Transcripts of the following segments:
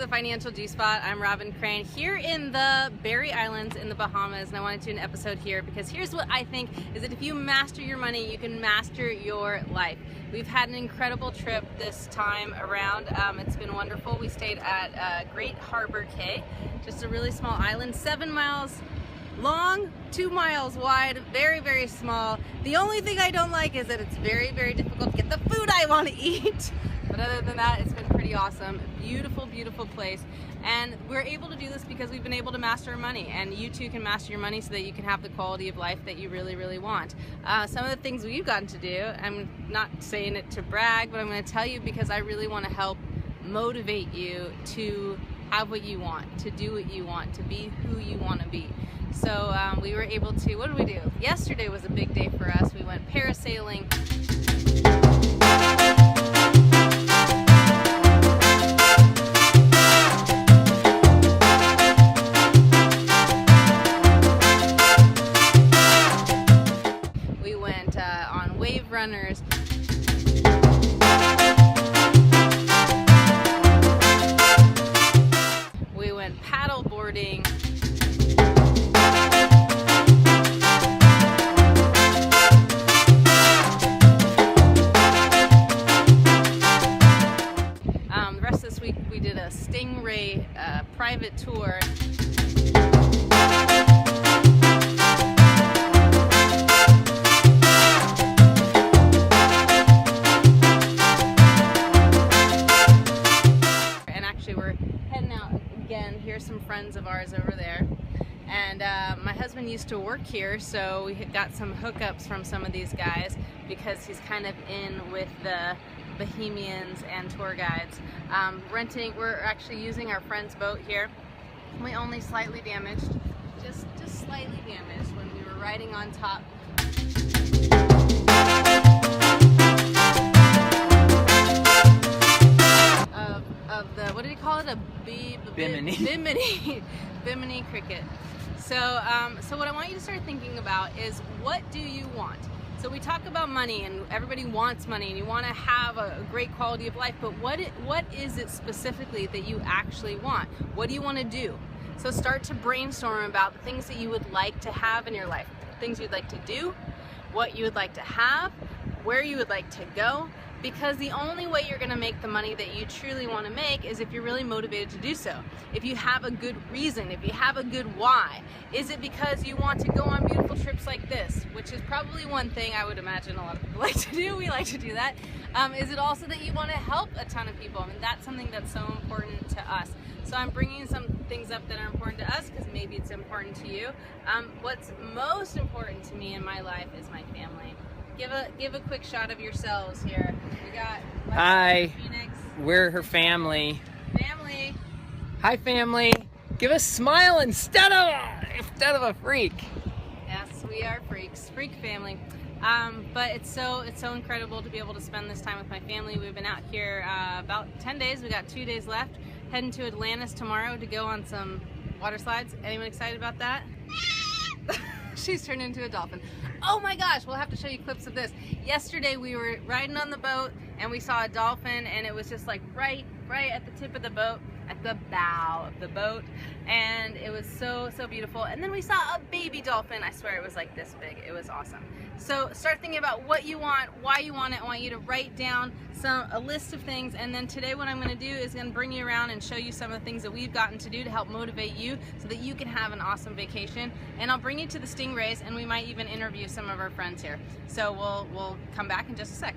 the Financial G-Spot. I'm Robyn Crane here in the Berry Islands in the Bahamas, and I wanted to do an episode here because here's what I think is that if you master your money, you can master your life. We've had an incredible trip this time around. It's been wonderful. We stayed at Great Harbor Cay, just a really small island, 7 miles long, 2 miles wide, very, very small. The only thing I don't like is that it's very, very difficult to get the food I want to eat. But other than that, it's been pretty awesome. Beautiful, beautiful place. And we're able to do this because we've been able to master our money. And you too can master your money so that you can have the quality of life that you really, really want. Some of the things we've gotten to do, I'm not saying it to brag, but I'm going to tell you because I really want to help motivate you to have what you want, to do what you want, to be who you want to be. So we were able to, what did we do? Yesterday was a big day for us. We went parasailing. We went on wave runners. We went paddle boarding. The rest of this week we did a stingray private tour. And actually we're heading out again. Here's some friends of ours over there. And my husband used to work here, so we got some hookups from some of these guys because he's kind of in with the Bohemians and tour guides. We're actually using our friend's boat here. We only slightly damaged, just slightly damaged when we were riding on top. Of the, what did he call it? A Bimini. Bimini cricket. So what I want you to start thinking about is, what do you want? So we talk about money, and everybody wants money, and you want to have a great quality of life, but what is it specifically that you actually want? What do you want to do? So start to brainstorm about the things that you would like to have in your life, things you'd like to do, what you would like to have, where you would like to go, because the only way you're going to make the money that you truly want to make is if you're really motivated to do so. If you have a good reason, if you have a good why. Is it because you want to go on beautiful trips like this, which is probably one thing I would imagine a lot of people like to do. We like to do that. Is it also that you want to help a ton of people? I mean, that's something that's so important to us. So I'm bringing some things up that are important to us because maybe it's important to you. What's most important to me in my life is my family. Give a quick shot of yourselves here. We got Hi. Phoenix. We're her family. Family. Hi, family. Give a smile instead of a freak. Yes, we are freaks. Freak family. But it's so incredible to be able to spend this time with my family. We've been out here about 10 days. We got 2 days left. Heading to Atlantis tomorrow to go on some water slides. Anyone excited about that? She's turned into a dolphin. Oh my gosh, we'll have to show you clips of this. Yesterday we were riding on the boat and we saw a dolphin, and it was just like right at the tip of the boat, at the bow of the boat, and it was so beautiful. And then we saw a baby dolphin. I swear it was like this big. It was awesome. So start thinking about what you want, why you want it. I want you to write down a list of things, and then today what I'm going to do is going to bring you around and show you some of the things that we've gotten to do to help motivate you so that you can have an awesome vacation. And I'll bring you to the stingrays, and we might even interview some of our friends here. So we'll come back in just a sec.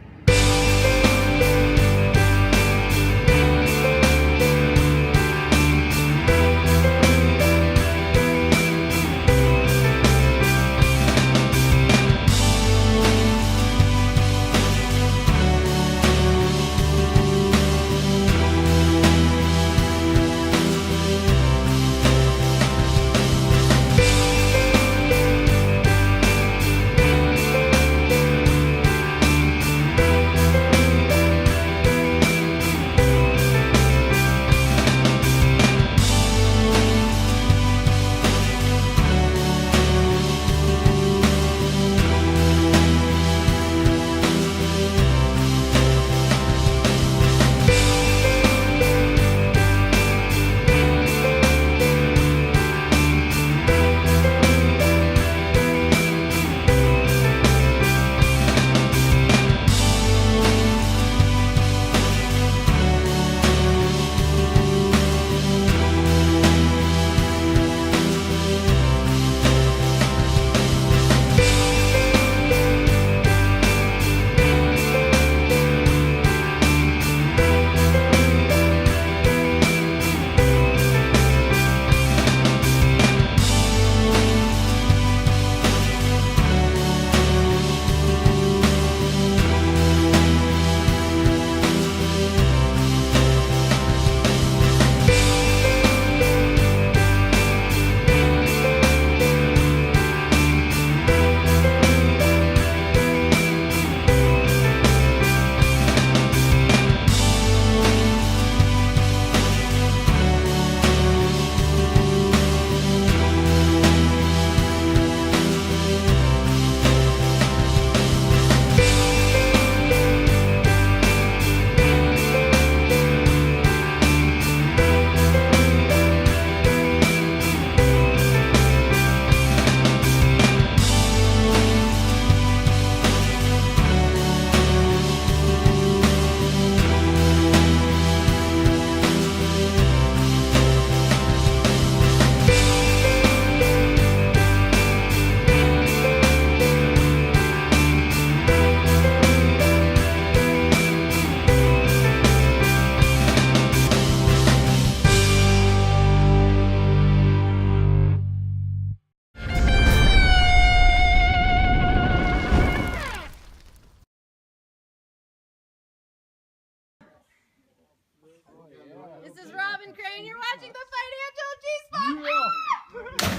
This is Robyn Crane. You're watching the Financial G-Spot.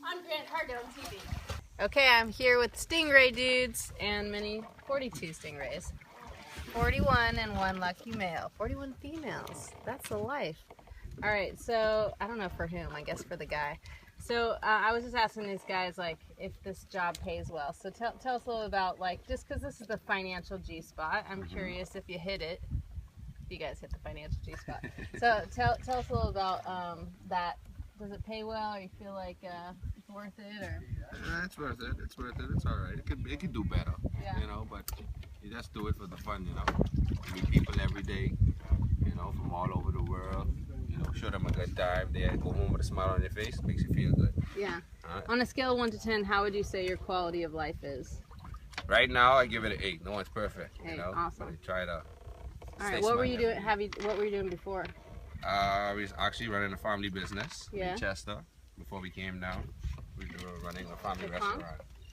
On Grant Cardone TV. Okay, I'm here with Stingray dudes and many 42 stingrays. 41 and one lucky male. 41 females. That's the life. All right, so I don't know for whom. I guess for the guy. So I was just asking these guys like if this job pays well. So tell us a little about like just because this is the Financial G-Spot. I'm curious if you hit it. If you guys hit the Financial G-Spot. So tell us a little about that. Does it pay well, or you feel like it's worth it, or? It's worth it. It's worth it. It's all right. It could do better. Yeah. You know, but you just do it for the fun. You know, you meet people every day. You know, from all over the world. You know, show them a good time. They go home with a smile on their face. Makes you feel good. Yeah. On a scale of 1 to 10, how would you say your quality of life is? Right now, I give it an 8. No one's perfect. Hey, you know, awesome. but I try to. All right. What were you doing? What were you doing before? I was actually running a family business Yeah. in Chester before we came down. We were running a family The restaurant.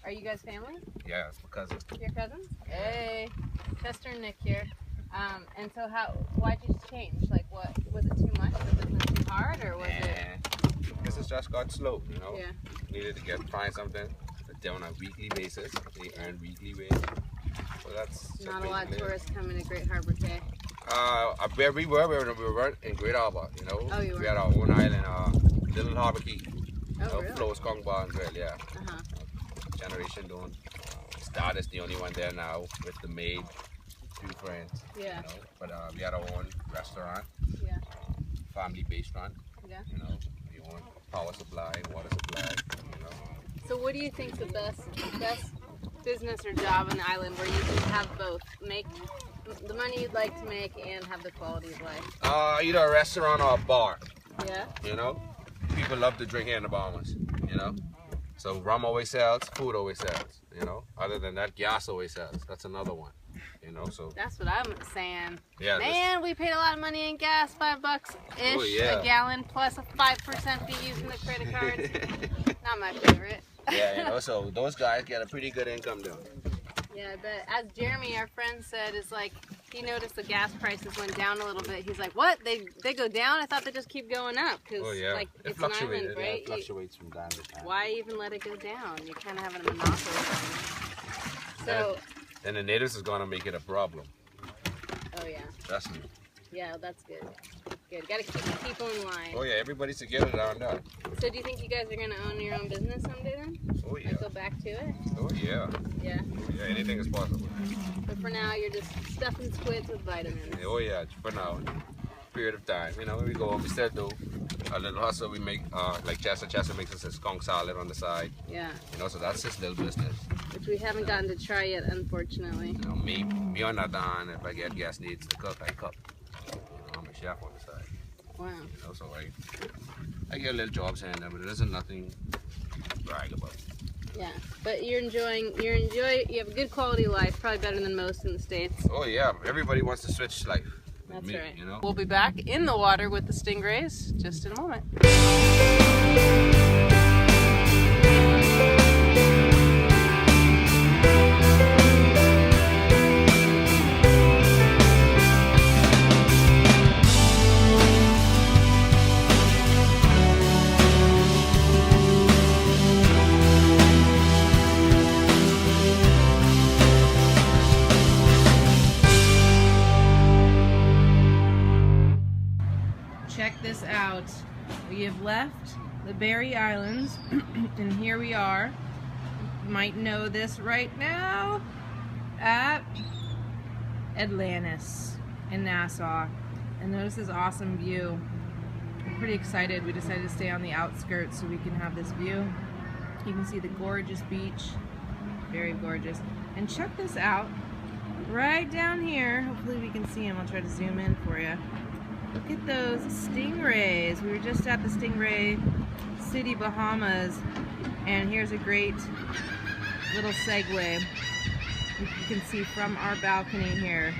Are you guys family? Yeah, it's my cousin. Your cousins? Hey, Chester and Nick here. And so why'd you change? Like what, was it too much? Was it too hard, or was it? This has just got slow, you know. Yeah. Needed to find something that's done on a weekly basis. They earn weekly wage. So that's Not a lot of tourists coming to Great Harbor Cay. Where we were in Great Harbor, you know. Oh, you were? We had our own island, Little Harbor Key. Oh, really? Flows Kong Bar and Grill, yeah. Uh-huh. Generation doing. Star is the only one there now with the maid, 2 friends. Yeah. You know? But we had our own restaurant, Yeah. family-based run. Yeah. You know, we own power supply, water supply. You know. So what do you think's the best business or job on the island where you can have both, make the money you'd like to make and have the quality of life? Either a restaurant or a bar. Yeah. You know, people love to drink here in the Bahamas. You know, so rum always sells, food always sells. You know, other than that, gas always sells. That's another one. You know, so That's what I'm saying. yeah. Man, we paid a lot of money in gas, $5 ish Oh, yeah. a gallon, plus a 5% fee using the credit cards. Not my favorite. Yeah, you know, so those guys get a pretty good income doing. Yeah, but as Jeremy, our friend, said, is like he noticed the gas prices went down a little bit. He's like, "What? They go down? I thought they just keep going up because Oh yeah, like it it's an fluctuates. island, right? It fluctuates from time to time. Why even let it go down? You're kind of having a monopoly on it. So, Then the natives is gonna make it a problem. oh yeah, Trust me. yeah, that's good. Good. Got to keep people in line. Oh yeah, everybody's together down there. So, do you think you guys are gonna own your own business someday then? Oh yeah. Like go back to it? Oh yeah. Yeah. Yeah, anything is possible. But for now, you're just stuffing squids with vitamins. Oh yeah, for now. Period of time. You know, we go, we still do a little hustle. We make, like Chester makes us a skunk salad on the side. Yeah. You know, so that's his little business. Which we haven't gotten to try yet, unfortunately. You know, me on that down, if I get guest needs to cook, I cook. You know, I'm a chef on the side. Wow. You know, so I get little jobs here and there, but it isn't nothing to brag about. Yeah, but you have a good quality of life, probably better than most in the States. Oh yeah, everybody wants to switch life. with That's me, right. You know? We'll be back in the water with the stingrays just in a moment. Check this out. We have left the Berry Islands and here we are. You might know this right now at Atlantis in Nassau. And notice this awesome view. I'm pretty excited. We decided to stay on the outskirts so we can have this view. You can see the gorgeous beach. Very gorgeous. And check this out. Right down here, hopefully we can see them. I'll try to zoom in for you. Look at those stingrays. We were just at the Stingray City, Bahamas, and here's a great little segue. You can see from our balcony here,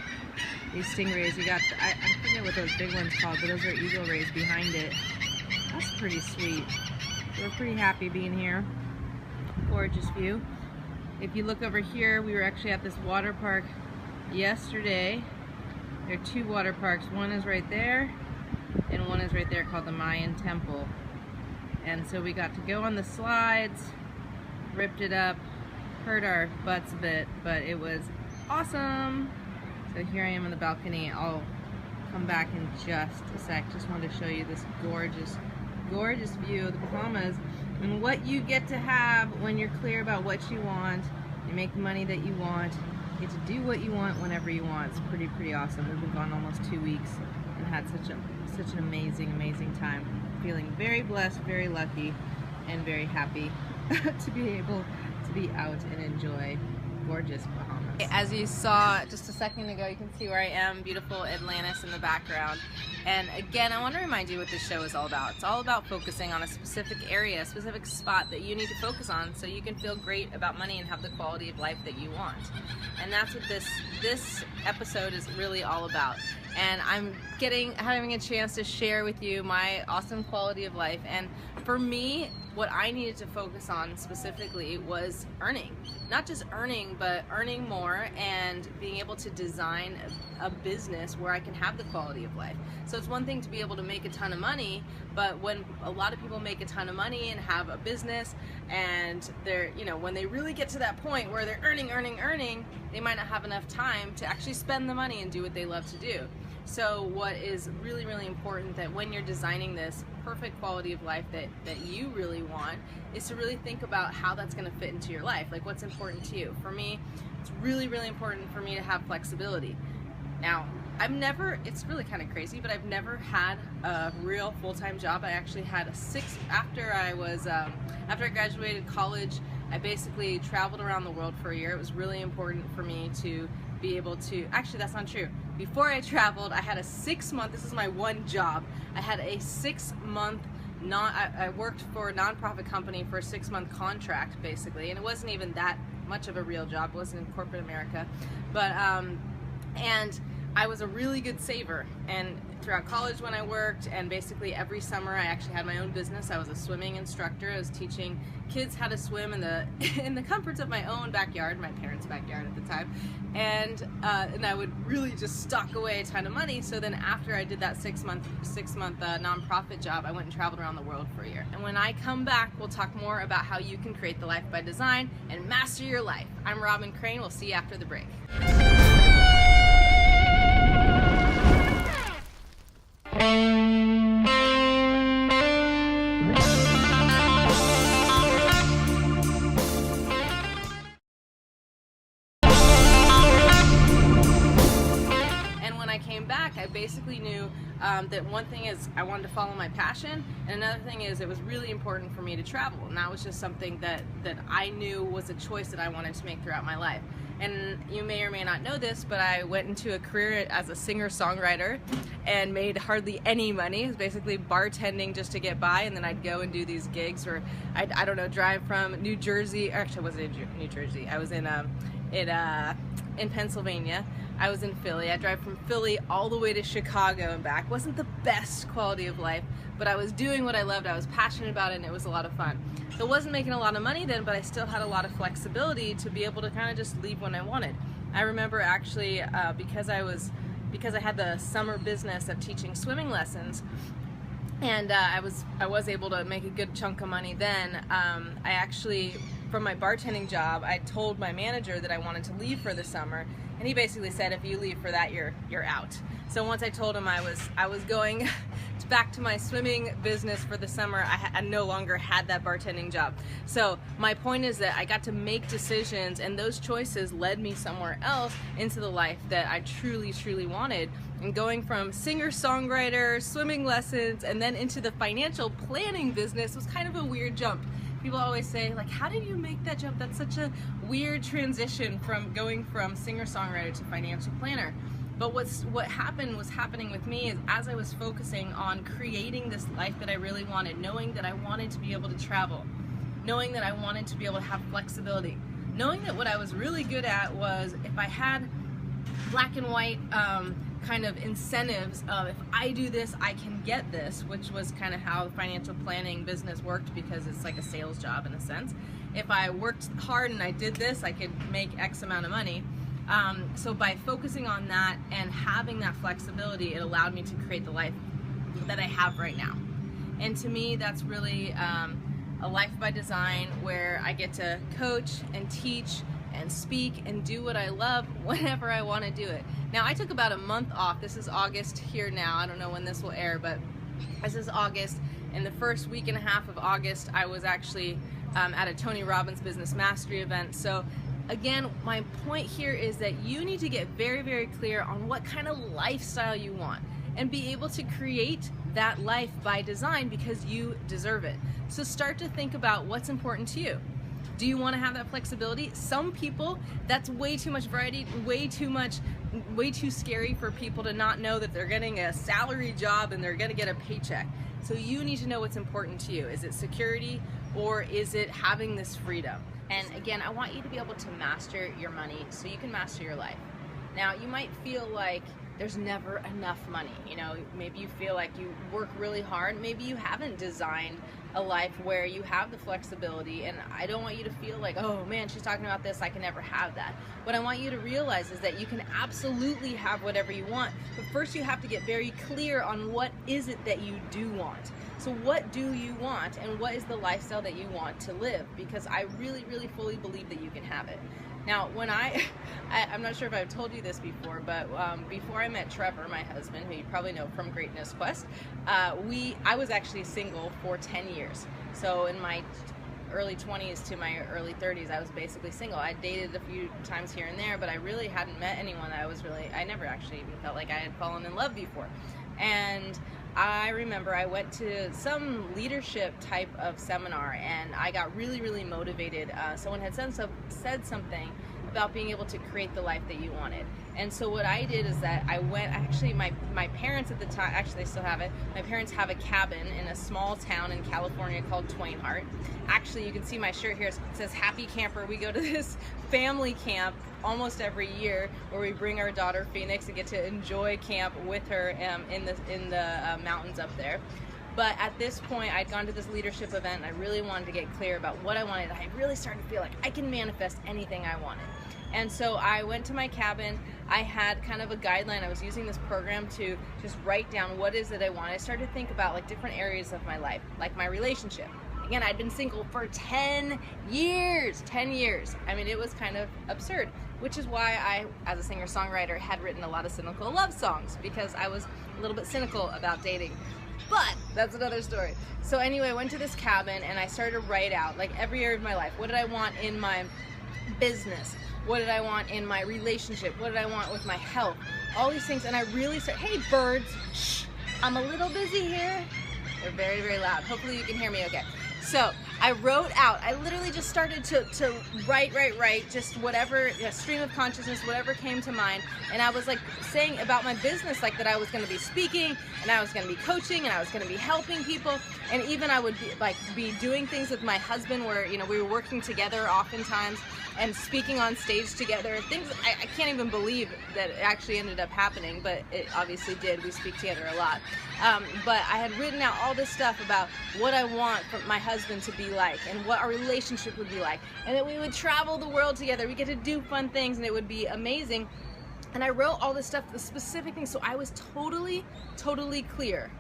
these stingrays. We got, I forget what those big ones called, but those are eagle rays behind it. That's pretty sweet. We're pretty happy being here. Gorgeous view. If you look over here, we were actually at this water park yesterday. There are 2 water parks. One is right there, and one is right there called the Mayan Temple. And so we got to go on the slides, ripped it up, hurt our butts a bit, but it was awesome. So here I am on the balcony. I'll come back in just a sec. Just wanted to show you this gorgeous, gorgeous view of the Bahamas and what you get to have when you're clear about what you want. You make the money that you want. You get to do what you want whenever you want. It's pretty awesome. We've been gone almost 2 weeks and had such an amazing time. Feeling very blessed, very lucky, and very happy to be able to be out and enjoy gorgeous Bahamas. As you saw just a second ago, you can see where I am, beautiful Atlantis in the background. And again, I want to remind you what this show is all about. It's all about focusing on a specific area, a specific spot that you need to focus on so you can feel great about money and have the quality of life that you want. And that's what this episode is really all about. And I'm having a chance to share with you my awesome quality of life. And for me, what I needed to focus on specifically was earning. Not just earning, but earning more and being able to design a business where I can have the quality of life. So it's one thing to be able to make a ton of money, but when a lot of people make a ton of money and have a business and they're, when they really get to that point where they're earning, they might not have enough time to actually spend the money and do what they love to do. So what is really important that when you're designing this perfect quality of life that you really want is to really think about how that's going to fit into your life, like what's important to you. For me, it's really important for me to have flexibility. Now, it's really kind of crazy, but I've never had a real full-time job. I actually had after I graduated college, I basically traveled around the world for a year. It was really important for me to be able to, actually that's not true. Before I traveled, I had a 6-month, this is my one job, I had a 6-month, I worked for a nonprofit company for a 6-month contract basically, and it wasn't even that much of a real job, it wasn't in corporate America, but, and I was a really good saver, and throughout college when I worked, and basically every summer I actually had my own business. I was a swimming instructor. I was teaching kids how to swim in the comforts of my own backyard, my parents' backyard at the time, and I would really just stock away a ton of money. So then after I did that 6-month nonprofit job, I went and traveled around the world for a year. And when I come back, we'll talk more about how you can create the life by design and master your life. I'm Robyn Crane. We'll see you after the break. I basically knew that one thing is I wanted to follow my passion, and another thing is it was really important for me to travel, and that was just something that I knew was a choice that I wanted to make throughout my life. And you may or may not know this, but I went into a career as a singer-songwriter and made hardly any money. It was basically bartending just to get by, and then I'd go and do these gigs where I don't know, drive from New Jersey, actually I wasn't in New Jersey, I was in Pennsylvania. I was in Philly. I drive from Philly all the way to Chicago and back. Wasn't the best quality of life, but I was doing what I loved. I was passionate about it, and it was a lot of fun. So I wasn't making a lot of money then, but I still had a lot of flexibility to be able to kind of just leave when I wanted. I remember actually because I had the summer business of teaching swimming lessons, and I was able to make a good chunk of money then. I actually, from my bartending job, I told my manager that I wanted to leave for the summer, and he basically said, if you leave for that, you're out. So once I told him I was going back to my swimming business for the summer, I no longer had that bartending job. So my point is that I got to make decisions, and those choices led me somewhere else into the life that I truly wanted. And going from singer-songwriter, swimming lessons, and then into the financial planning business was kind of a weird jump. People always say, like, how did you make that jump? That's such a weird transition from going from singer-songwriter to financial planner. But what was happening with me is as I was focusing on creating this life that I really wanted, knowing that I wanted to be able to travel, knowing that I wanted to be able to have flexibility, knowing that what I was really good at was if I had black and white kind of incentives of if I do this, I can get this, which was kind of how the financial planning business worked, because it's like a sales job in a sense. If I worked hard and I did this, I could make X amount of money. So by focusing on that and having that flexibility, it allowed me to create the life that I have right now. And to me, that's really a life by design, where I get to coach and teach and speak and do what I love whenever I want to do it. Now, I took about a month off. This is August here now. I don't know when this will air, but this is August. In the first week and a half of August, I was actually at a Tony Robbins Business Mastery event. So again, my point here is that you need to get very, very clear on what kind of lifestyle you want and be able to create that life by design, because you deserve it. So start to think about what's important to you. Do you want to have that flexibility? Some people, that's way too much variety, way too scary for people to not know that they're getting a salary job and they're going to get a paycheck. So you need to know what's important to you. Is it security, or is it having this freedom? And again, I want you to be able to master your money so you can master your life. Now, you might feel like there's never enough money. You know, maybe you feel like you work really hard. Maybe you haven't designed a life where you have the flexibility, and I don't want you to feel like, oh man, she's talking about this, I can never have that. What I want you to realize is that you can absolutely have whatever you want, but first you have to get very clear on what is it that you do want. So what do you want, and what is the lifestyle that you want to live? Because I really, really fully believe that you can have it. Now, when I'm not sure if I've told you this before, but before I met Trevor, my husband, who you probably know from Greatness Quest, I was actually single for 10 years. So in my early 20s to my early 30s, I was basically single. I dated a few times here and there, but I really hadn't met anyone that I never actually even felt like I had fallen in love before. And I remember I went to some leadership type of seminar, and I got really, really motivated. Someone had said something about being able to create the life that you wanted. And so what I did is that I went, actually my parents at the time, actually they still have it, my parents have a cabin in a small town in California called Twain Harte. Actually, you can see my shirt here, it says Happy Camper. We go to this family camp almost every year where we bring our daughter Phoenix and get to enjoy camp with her in the mountains up there. But at this point, I'd gone to this leadership event, and I really wanted to get clear about what I wanted. I really started to feel like I can manifest anything I wanted. And so I went to my cabin. I had kind of a guideline. I was using this program to just write down what is it I want. I started to think about like different areas of my life, like my relationship. Again, I'd been single for 10 years. 10 years. I mean, it was kind of absurd, which is why I, as a singer-songwriter, had written a lot of cynical love songs, because I was a little bit cynical about dating. But that's another story. So anyway, I went to this cabin and I started to write out like every area of my life. What did I want in my business? What did I want in my relationship? What did I want with my health? All these things. And I really started, hey birds, shh, I'm a little busy here. They're very, very loud. Hopefully you can hear me okay. So I wrote out, I literally just started to write, just whatever, stream of consciousness, whatever came to mind. And I was like saying about my business, like that I was going to be speaking, and I was going to be coaching, and I was going to be helping people. And even I would be doing things with my husband where, you know, we were working together oftentimes and speaking on stage together. Things I can't even believe that it actually ended up happening, but it obviously did. We speak together a lot. But I had written out all this stuff about what I want from my husband to be like, and what our relationship would be like, and that we would travel the world together. We get to do fun things, and it would be amazing. And I wrote all this stuff, the specific things, so I was totally clear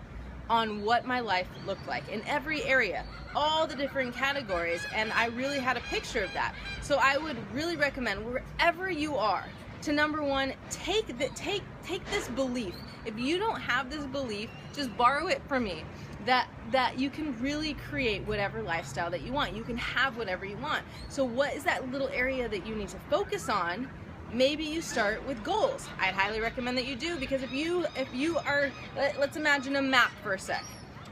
on what my life looked like in every area, all the different categories, and I really had a picture of that. So I would really recommend, wherever you are, to number one, take this belief. If you don't have this belief, just borrow it from me. That you can really create whatever lifestyle that you want. You can have whatever you want. So what is that little area that you need to focus on? Maybe you start with goals. I'd highly recommend that you do, because if you are, let's imagine a map for a sec,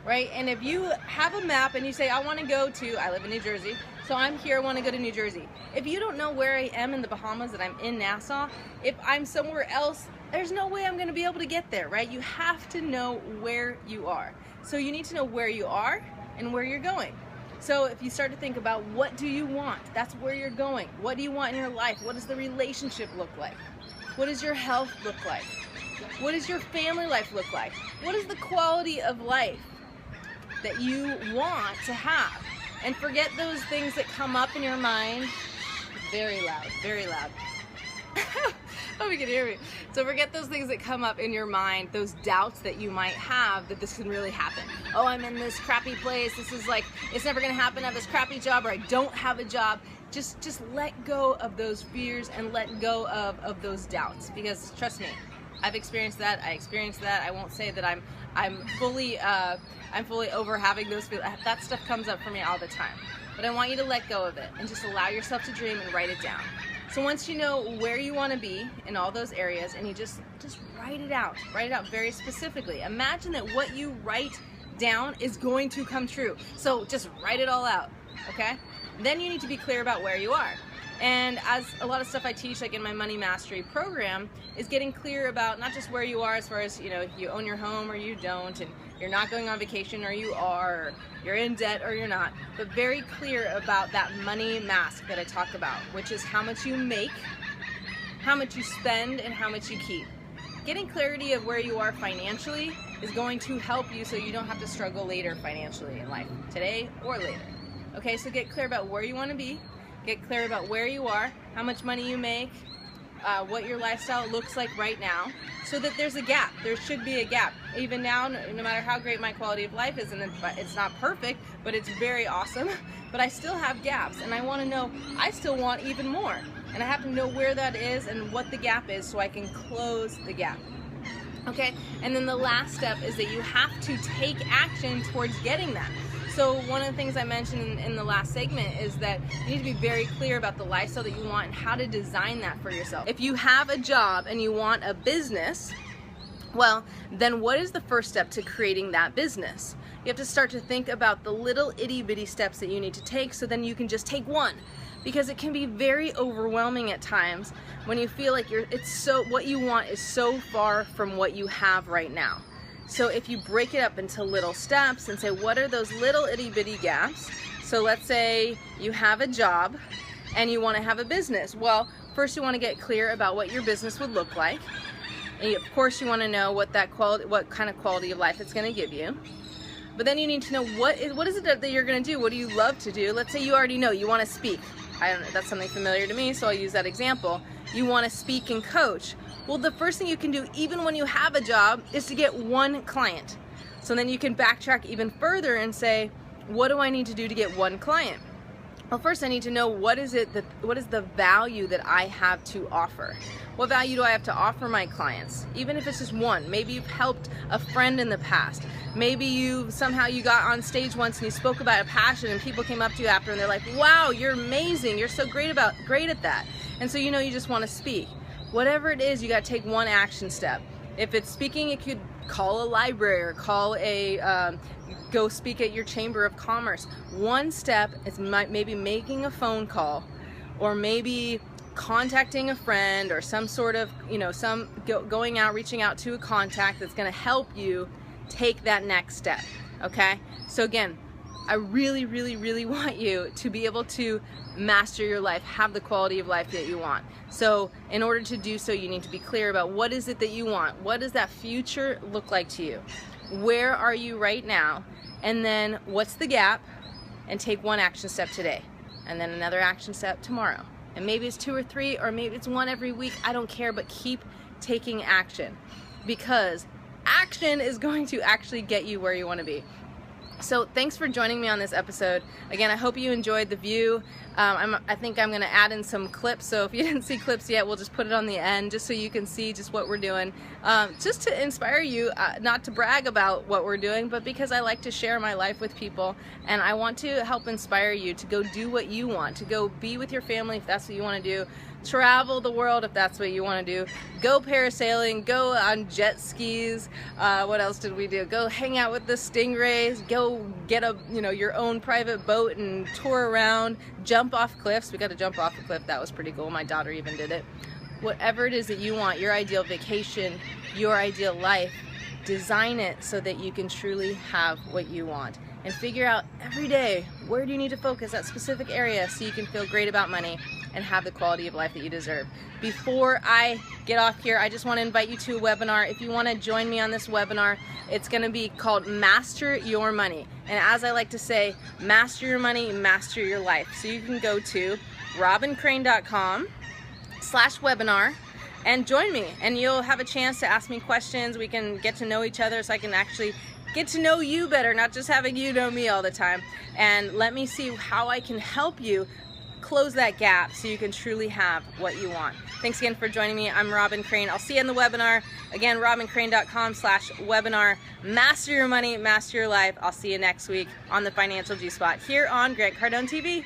right? And if you have a map and you say, I want to go to, I live in New Jersey, so I'm here, I want to go to New Jersey. If you don't know where I am in the Bahamas, that I'm in Nassau, if I'm somewhere else, there's no way I'm going to be able to get there, right? You have to know where you are. So you need to know where you are and where you're going. So if you start to think about what do you want, that's where you're going. What do you want in your life? What does the relationship look like? What does your health look like? What does your family life look like? What is the quality of life that you want to have? And forget those things that come up in your mind. Very loud, very loud. Hope you can hear me. So forget those things that come up in your mind, those doubts that you might have that this can really happen. Oh, I'm in this crappy place. This is like, it's never gonna happen. I have this crappy job, or I don't have a job. Just let go of those fears and let go of those doubts, because trust me, I've experienced that. I experienced that. I won't say that I'm fully over having those feelings. That stuff comes up for me all the time. But I want you to let go of it and just allow yourself to dream and write it down. So once you know where you want to be in all those areas, and you just write it out very specifically. Imagine that what you write down is going to come true. So just write it all out, okay? Then you need to be clear about where you are. And as a lot of stuff I teach, like in my Money Mastery program, is getting clear about not just where you are as far as, you know, you own your home or you don't, and you're not going on vacation or you are, or you're in debt or you're not, but very clear about that money mask that I talk about, which is how much you make, how much you spend, and how much you keep. Getting clarity of where you are financially is going to help you so you don't have to struggle later financially in life, today or later. Okay, so get clear about where you want to be, get clear about where you are, how much money you make, what your lifestyle looks like right now, so that there's a gap. There should be a gap. Even now, no matter how great my quality of life is, and it's not perfect, but it's very awesome, but I still have gaps, and I want to know, I still want even more. And I have to know where that is and what the gap is so I can close the gap. Okay, and then the last step is that you have to take action towards getting that. So one of the things I mentioned in the last segment is that you need to be very clear about the lifestyle that you want and how to design that for yourself. If you have a job and you want a business, well, then what is the first step to creating that business? You have to start to think about the little itty bitty steps that you need to take, so then you can just take one. Because it can be very overwhelming at times when you feel like what you want is so far from what you have right now. So if you break it up into little steps and say, what are those little itty bitty gaps? So let's say you have a job and you want to have a business. Well, first you want to get clear about what your business would look like. And of course you want to know what kind of quality of life it's going to give you. But then you need to know what is it that you're going to do? What do you love to do? Let's say you already know you want to speak. I don't know, that's something familiar to me, so I'll use that example. You want to speak and coach. Well, the first thing you can do, even when you have a job, is to get one client. So then you can backtrack even further and say, what do I need to do to get one client? Well, first I need to know what is the value that I have to offer. What value do I have to offer my clients? Even if it's just one. Maybe you've helped a friend in the past. Maybe somehow you got on stage once and you spoke about a passion and people came up to you after and they're like, wow, you're amazing. You're so great at that. And so you know you just want to speak. Whatever it is, you got to take one action step. If it's speaking, it could call a library or go speak at your chamber of commerce. One step is maybe making a phone call, or maybe contacting a friend, or some sort of, going out, reaching out to a contact that's going to help you take that next step. Okay? So again, I really, really, really want you to be able to master your life, have the quality of life that you want. So in order to do so, you need to be clear about what is it that you want. What does that future look like to you? Where are you right now? And then what's the gap? And take one action step today, and then another action step tomorrow. And maybe it's 2 or 3, or maybe it's 1 every week. I don't care, but keep taking action, because action is going to actually get you where you want to be. So thanks for joining me on this episode. Again, I hope you enjoyed the view. I think I'm going to add in some clips, so if you didn't see clips yet, we'll just put it on the end just so you can see just what we're doing. Just to inspire you, not to brag about what we're doing, but because I like to share my life with people, and I want to help inspire you to go do what you want, to go be with your family if that's what you want to do, travel the world if that's what you want to do, go parasailing, go on jet skis, what else did we do? Go hang out with the stingrays, go get your own private boat and tour around, jump off cliffs. We got to jump off a cliff. That was pretty cool. My daughter even did it. Whatever it is that you want, your ideal vacation, your ideal life, design it so that you can truly have what you want. And figure out every day, where do you need to focus that specific area so you can feel great about money and have the quality of life that you deserve. Before I get off here, I just want to invite you to a webinar. If you want to join me on this webinar, it's going to be called Master Your Money. And as I like to say, master your money, master your life. So you can go to robyncrane.com/webinar. and join me, and you'll have a chance to ask me questions. We can get to know each other so I can actually get to know you better, not just having you know me all the time. And let me see how I can help you close that gap so you can truly have what you want. Thanks again for joining me. I'm Robyn Crane. I'll see you in the webinar. Again, robyncrane.com/webinar. Master your money, master your life. I'll see you next week on the Financial G-Spot here on Grant Cardone TV.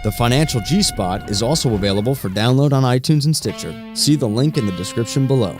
The Financial G-Spot is also available for download on iTunes and Stitcher. See the link in the description below.